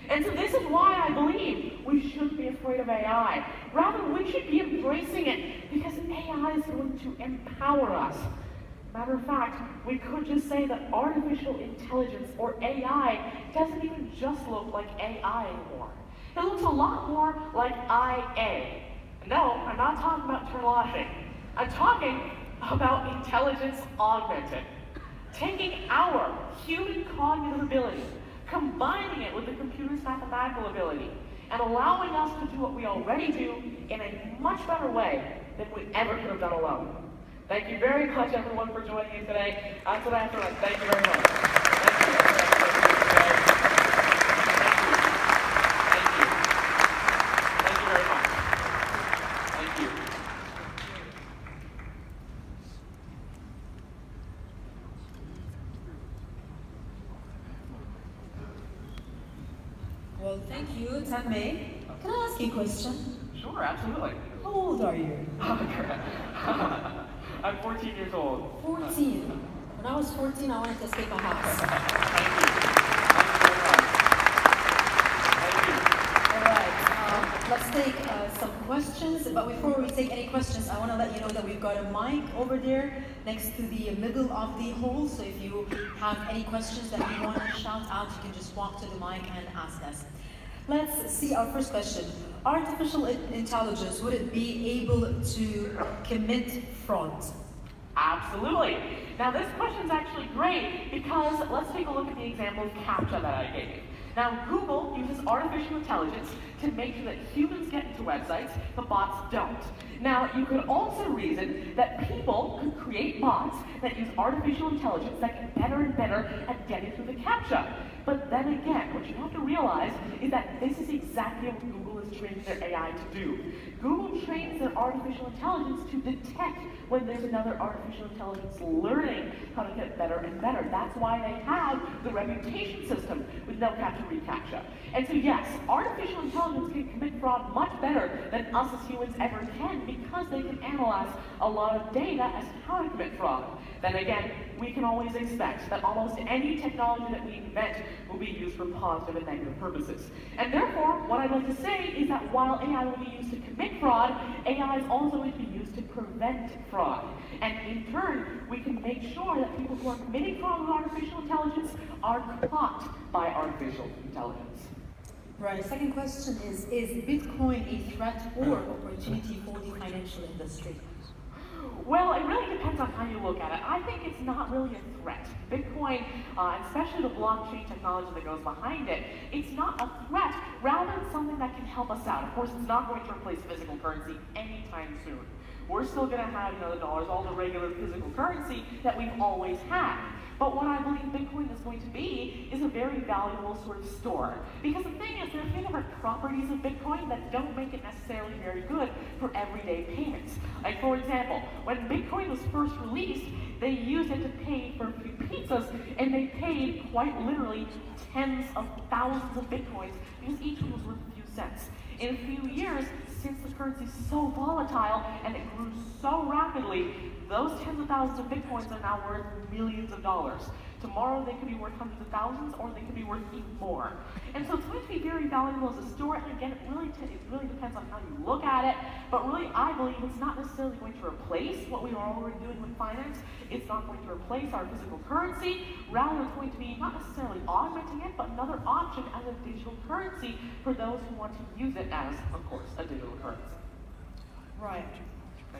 S1: And so this is why I believe we shouldn't be afraid of AI. Rather, we should be embracing it because AI is going to empower us. Matter of fact, we could just say that artificial intelligence, or AI, doesn't even just look like AI anymore. It looks a lot more like IA. No, I'm not talking about terminology. I'm talking about intelligence augmented. Taking our human cognitive ability, combining it with the computer's mathematical ability, and allowing us to do what we already do in a much better way than we ever could have done alone. Thank you very much, everyone, for joining me today. That's what I have to run. Thank you very much. Thank you. Thank you very much. Thank you.
S3: Well, thank you, Tanmay. Can I ask you a question?
S1: Sure, absolutely.
S3: How old are you?
S1: I'm 14 years old.
S3: 14. When I was 14, I wanted to escape my house.
S1: Thank you. Thank you very much.
S3: All right, let's take some questions. But before we take any questions, I want to let you know that we've got a mic over there next to the middle of the hall. So if you have any questions that you want to shout out, you can just walk to the mic and ask us. Let's see our first question. Artificial intelligence, would it be able to commit fraud?
S1: Absolutely. Now this question is actually great because let's take a look at the example of CAPTCHA that I gave. Now Google uses artificial intelligence to make sure that humans get into websites, but bots don't. Now you could also reason that people could create bots that use artificial intelligence that get better and better at getting through the CAPTCHA. But then again, what you have to realize is that this is exactly what Google is training their AI to do. Google trains their artificial intelligence to detect when there's another artificial intelligence learning how to get better and better. That's why they have the reputation system with no CAPTCHA reCAPTCHA. And so yes, artificial intelligence can commit fraud much better than us as humans ever can because they can analyze a lot of data as to how to commit fraud. Then again, we can always expect that almost any technology that we invent will be used for positive and negative purposes. And therefore, what I'd like to say is that while AI will be used to commit fraud, AI is also going to be used to prevent fraud. And in turn, we can make sure that people who are committing fraud with artificial intelligence are caught by artificial intelligence.
S3: Right, second question is Bitcoin a threat or opportunity for the financial industry?
S1: Well, it really depends on how you look at it. I think it's not really a threat. Bitcoin, especially the blockchain technology that goes behind it, it's not a threat, rather it's something that can help us out. Of course, it's not going to replace physical currency anytime soon. We're still going to have, the dollars, all the regular physical currency that we've always had. But what I believe Bitcoin is going to be is a very valuable sort of store. Because the thing is, there are a few different properties of Bitcoin that don't make it necessarily very good for everyday payments. Like for example, when Bitcoin was first released, they used it to pay for a few pizzas, and they paid quite literally tens of thousands of Bitcoins because each one was worth a few cents. In a few years, since the currency is so volatile and it grew so rapidly, those tens of thousands of Bitcoins are now worth millions of dollars. Tomorrow they could be worth hundreds of thousands, or they could be worth even more. And so it's going to be very valuable as a store, and again, it really depends on how you look at it, but really I believe it's not necessarily going to replace what we are already doing with finance. It's not going to replace our physical currency, rather it's going to be not necessarily augmenting it, but another option as a digital currency for those who want to use it as, of course, a digital currency.
S3: Right.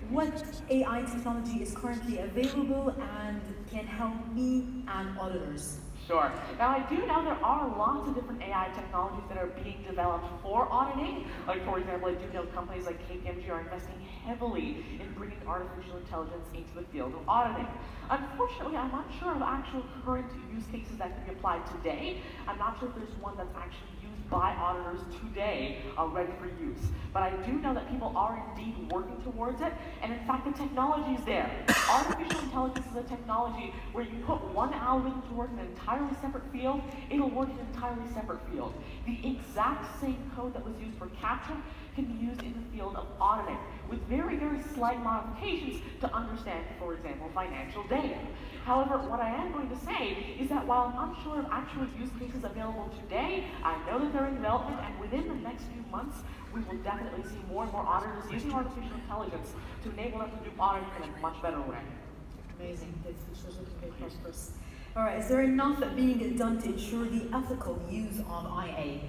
S3: What AI technology is currently available and can help me and auditors?
S1: Sure. Now I do know there are lots of different AI technologies that are being developed for auditing. Like for example, I do know companies like KPMG are investing heavily in bringing artificial intelligence into the field of auditing. Unfortunately, I'm not sure of actual current use cases that can be applied today. I'm not sure if there's one that's actually used by auditors today ready for use. But I do know that people are indeed working towards it, and in fact the technology is there. Artificial intelligence is a technology where you put one algorithm to work in an entirely separate field, it'll work in an entirely separate field. The exact same code that was used for capture can be used in the field of auditing, with very, very slight modifications to understand, for example, financial data. However, what I am going to say is that while I'm unsure of actual use cases available today, I know that they're in development, and within the next few months, we will definitely see more and more auditors using artificial intelligence to enable them to do auditing in a much better way.
S3: Amazing. The future is looking very prosperous. All right, is there enough being done to ensure the ethical use of IA?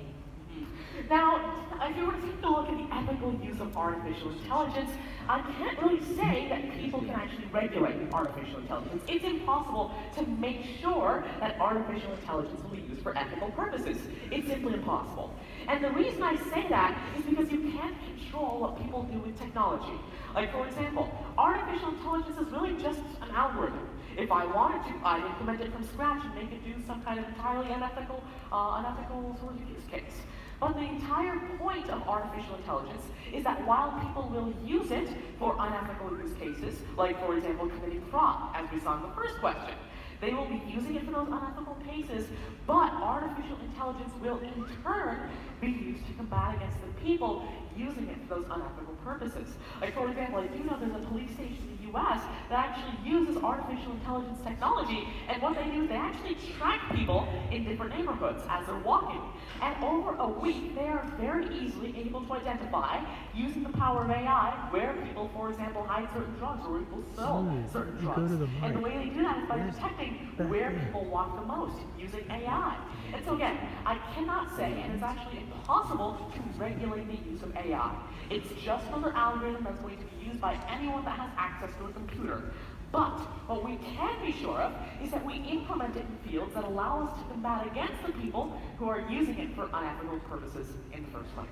S1: Now, if you were to take a look at the ethical use of artificial intelligence, I can't really say that people can actually regulate artificial intelligence. It's impossible to make sure that artificial intelligence will be used for ethical purposes. It's simply impossible. And the reason I say that is because you can't control what people do with technology. Like for example, artificial intelligence is really just an algorithm. If I wanted to, I'd implement it from scratch and make it do some kind of entirely unethical sort of use case. But the entire point of artificial intelligence is that while people will use it for unethical use cases, like for example committing fraud, as we saw in the first question, they will be using it for those unethical cases, but artificial intelligence will in turn be used to combat against the people using it for those unethical purposes. Like for example, I do know there's a police station in the US that actually uses artificial intelligence technology, and what they do is they actually track people in different neighborhoods as they're walking. And over a week, they are very easily able to identify, using the power of AI, where people, for example, hide certain drugs or where people sell certain drugs. And the way they do that is by detecting where people walk the most using AI. And so again, I cannot say, and it's actually impossible to regulate the use of AI. It's just another algorithm that's going to be used by anyone that has access to a computer. But what we can be sure of is that we implement it in fields that allow us to combat against the people who are using it for unethical purposes in the first place.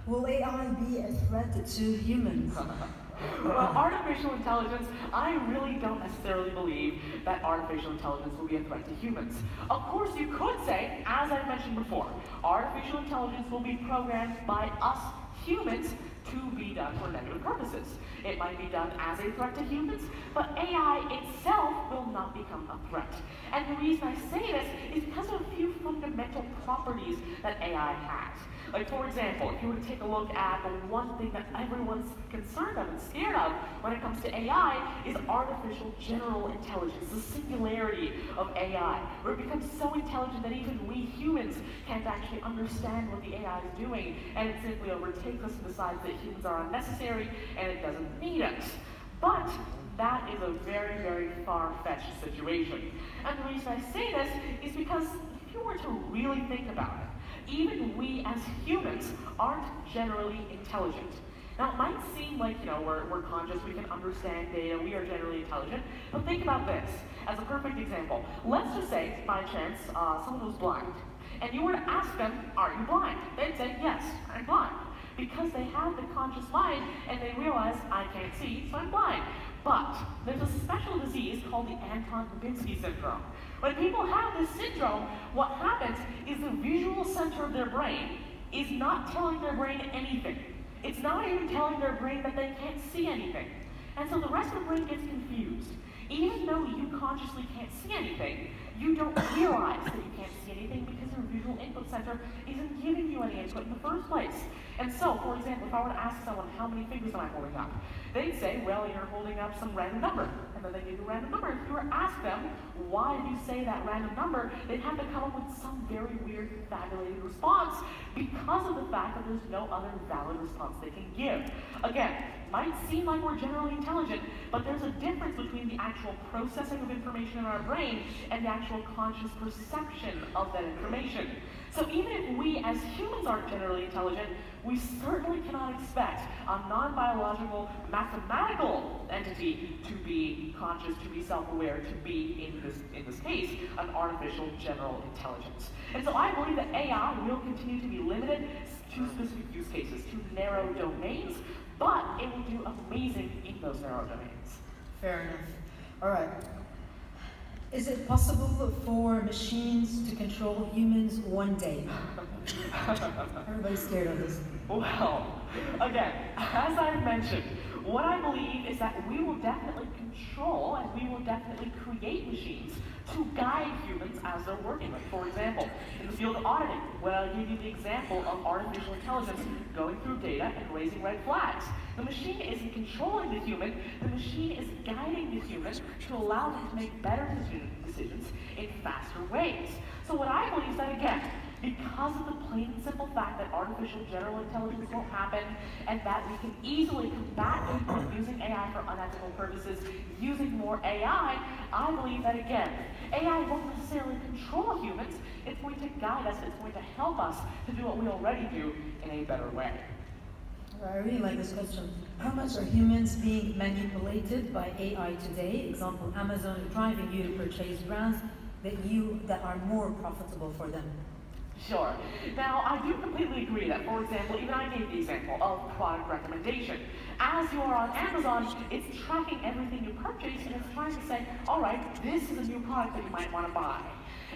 S3: Will AI be a threat to humans?
S1: Well, artificial intelligence, I really don't necessarily believe that artificial intelligence will be a threat to humans. Of course, you could say, as I mentioned before, artificial intelligence will be programmed by us humans to be done for negative purposes. It might be done as a threat to humans, but AI itself will not become a threat. And the reason I say this is because of a few fundamental properties that AI has. Like for example, if you were to take a look at the one thing that everyone's concerned of and scared of when it comes to AI is artificial general intelligence, the singularity of AI, where it becomes so intelligent that even we humans can't actually understand what the AI is doing, and it simply overtakes us and decides that humans are unnecessary and it doesn't need us. But that is a very, very far-fetched situation. And the reason I say this is because if you were to really think about it, even we as humans aren't generally intelligent. Now, it might seem like, we're conscious, we can understand data, we are generally intelligent, but think about this as a perfect example. Let's just say, by chance, someone was blind, and you were to ask them, are you blind? They'd say, yes, I'm blind. Because they have the conscious mind, and they realize, I can't see, so I'm blind. But there's a special disease called the Anton-Babinski syndrome. When people have this syndrome, what happens is the visual center of their brain is not telling their brain anything. It's not even telling their brain that they can't see anything. And so the rest of the brain gets confused. Even though you consciously can't see anything, you don't realize that you can't see anything because your visual input center isn't giving you any input in the first place. And so, for example, if I were to ask someone, how many fingers am I holding up? They'd say, well, you're holding up some random number. And then they give you a random number. If you were to ask them, why did you say that random number? They'd have to come up with some very weird, fabulated response because of the fact that there's no other valid response they can give. Again, might seem like we're generally intelligent, but there's a difference between the actual processing of information in our brain and the actual conscious perception of that information. So even if we as humans aren't generally intelligent, we certainly cannot expect a non-biological, mathematical entity to be conscious, to be self-aware, to be, in this case, an artificial general intelligence. And so I believe that AI will continue to be limited to specific use cases, to narrow domains, but it will do amazing in those narrow domains.
S3: Fair enough. All right. Is it possible for machines to control humans one day? Everybody's scared of this.
S1: Well, again, as I've mentioned, what I believe is that we will definitely control and we will definitely create machines to guide humans as they're working. Like, for example, in the field of auditing, where I'll give you the example of artificial intelligence going through data and raising red flags. The machine isn't controlling the human, the machine is guiding the human to allow them to make better decisions in faster ways. So what I believe is that, again, because of the plain and simple fact that artificial general intelligence won't happen, and that we can easily combat people using AI for unethical purposes, using more AI, I believe that, again, AI won't necessarily control humans, it's going to guide us, it's going to help us to do what we already do in a better way.
S3: I really like this question. How much are humans being manipulated by AI today? Example, Amazon is driving you to purchase brands that are more profitable for them.
S1: Sure. Now, I do completely agree that, for example, even I gave the example of product recommendation. As you are on Amazon, it's tracking everything you purchase, and it's trying to say, all right, this is a new product that you might want to buy.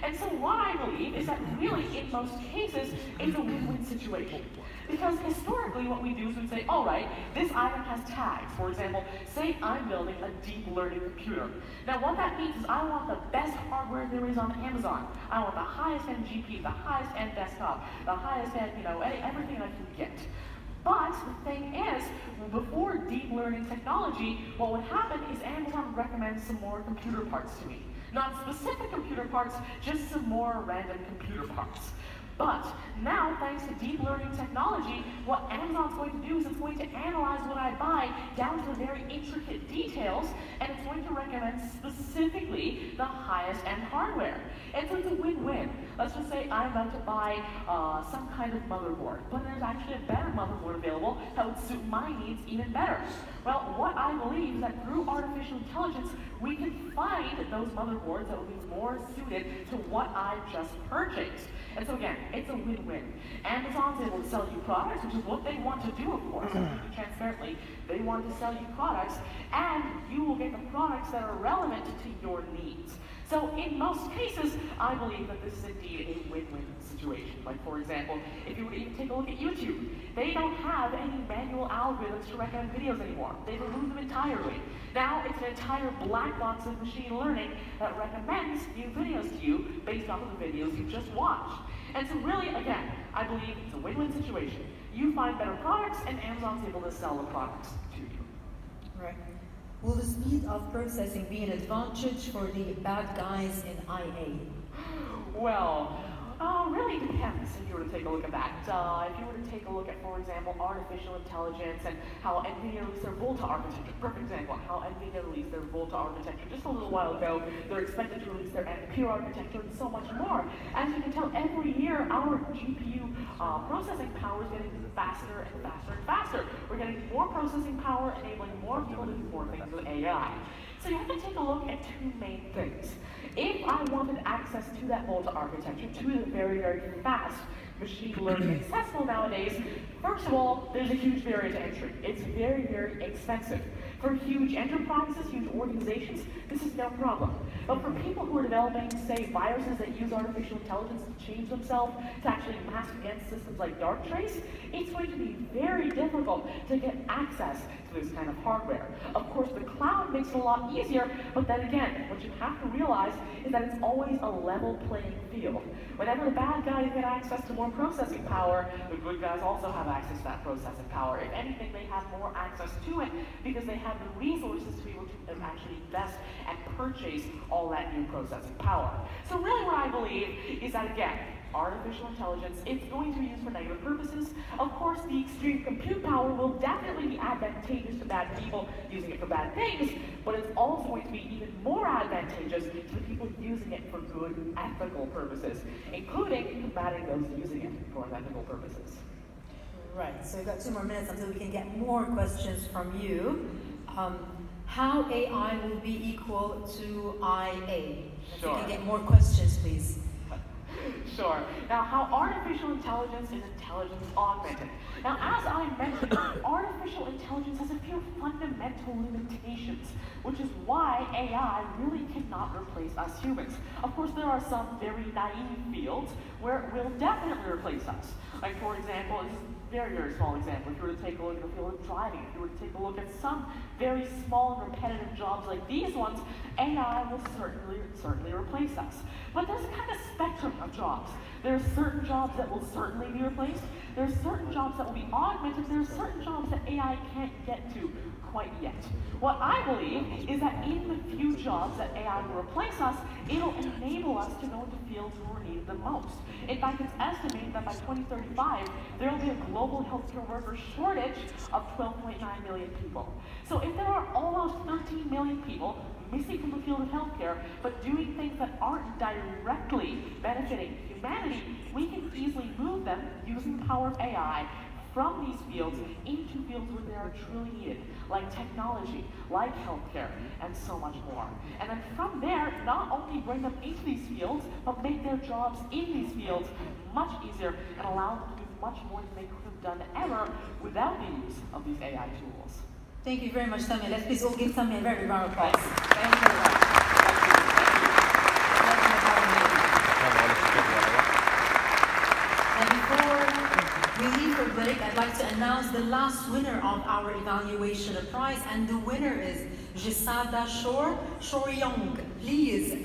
S1: And so what I believe is that really, in most cases, it's a win-win situation. Because historically, what we do is we say, all right, this item has tags. For example, say I'm building a deep learning computer. Now, what that means is I want the best hardware there is on Amazon. I want the highest end GPU, the highest end desktop, the highest end, everything I can get. But the thing is, before deep learning technology, what would happen is Amazon would recommend some more computer parts to me. Not specific computer parts, just some more random computer parts. But now, thanks to deep learning technology, what Amazon's going to do is it's going to analyze what I buy down to the very intricate details, and it's going to recommend specifically the highest end hardware. And so it's a win-win. Let's just say I'm about to buy some kind of motherboard, but there's actually a better motherboard available that would suit my needs even better. Well, what I believe is that through artificial intelligence, we can find those motherboards that would be more suited to what I just purchased. And so again, it's a win-win. Amazon's able to sell you products, which is what they want to do, of course. Transparently, they want to sell you products, and you will get the products that are relevant to your needs. So in most cases, I believe that this is indeed a win-win situation. Like, for example, if you were to even take a look at YouTube, they don't have any manual algorithms to recommend videos anymore. They've removed them entirely. Now it's an entire black box of machine learning that recommends new videos to you based off of the videos you just watched. And so really, again, I believe it's a win-win situation. You find better products, and Amazon's able to sell the products to you.
S3: Right. Will the speed of processing be an advantage for the bad guys in IA?
S1: Well, Really depends if you were to take a look at that. If you were to take a look at, for example, artificial intelligence and how NVIDIA released their Volta architecture. Perfect example, how NVIDIA released their Volta architecture just a little while ago. They're expected to release their Ampere architecture and so much more. As you can tell, every year our GPU processing power is getting faster and faster and faster. We're getting more processing power, enabling more people to do more things with AI. So you have to take a look at two main things. If I wanted access to that Volta architecture, to the very, very fast machine learning accessible nowadays, first of all, there's a huge barrier to entry. It's very, very expensive. For huge enterprises, huge organizations, this is no problem. But for people who are developing, say, viruses that use artificial intelligence to change themselves, to actually mask against systems like Darktrace, it's going to be very difficult to get access to this kind of hardware. Of course, the cloud makes it a lot easier, but then again, what you have to realize is that it's always a level playing field. Whenever the bad guys get access to more processing power, the good guys also have access to that processing power. If anything, they have more access to it because they have the resources to be able to actually invest and purchase all that new processing power. So really what I believe is that, again, artificial intelligence, it's going to be used for negative purposes. Of course, the extreme compute power will definitely be advantageous to bad people using it for bad things, but it's also going to be even more advantageous to the people using it for good, ethical purposes, including combating those using it for unethical purposes.
S3: Right, so we've got 2 more minutes until we can get more questions from you. How AI will be equal to IA? If
S1: Sure.
S3: we can get more questions, please.
S1: Sure. Now, how artificial intelligence is intelligence augmented. Now, as I mentioned, artificial intelligence has a few fundamental limitations, which is why AI really cannot replace us humans. Of course, there are some very naive fields where it will definitely replace us. Like, for example, this is a very, very small example. If you were to take a look at the field of driving, if you were to take a look at some very small and repetitive jobs like these ones, AI will certainly replace us. But there's a kind of spectrum of jobs. There are certain jobs that will certainly be replaced. There are certain jobs that will be augmented. There are certain jobs that AI can't get to quite yet. What I believe is that in the few jobs that AI will replace us, it'll enable us to go into fields where we're needed the most. In fact, it's estimated that by 2035, there will be a global healthcare worker shortage of 12.9 million people. So if there are almost 13 million people missing from the field of healthcare, but doing things that aren't directly benefiting humanity, we can easily move them using the power of AI from these fields into fields where they are truly needed, like technology, like healthcare, and so much more. And then from there, not only bring them into these fields, but make their jobs in these fields much easier and allow them to do much more than they could have done ever without the use of these AI tools.
S3: Thank you very much, Tanmay. Let's please all give Tanmay a very round of applause.
S1: Thank you very much.
S3: And before we leave for break, I'd like to announce the last winner of our evaluation prize, and the winner is Jisada Shor Young. Please.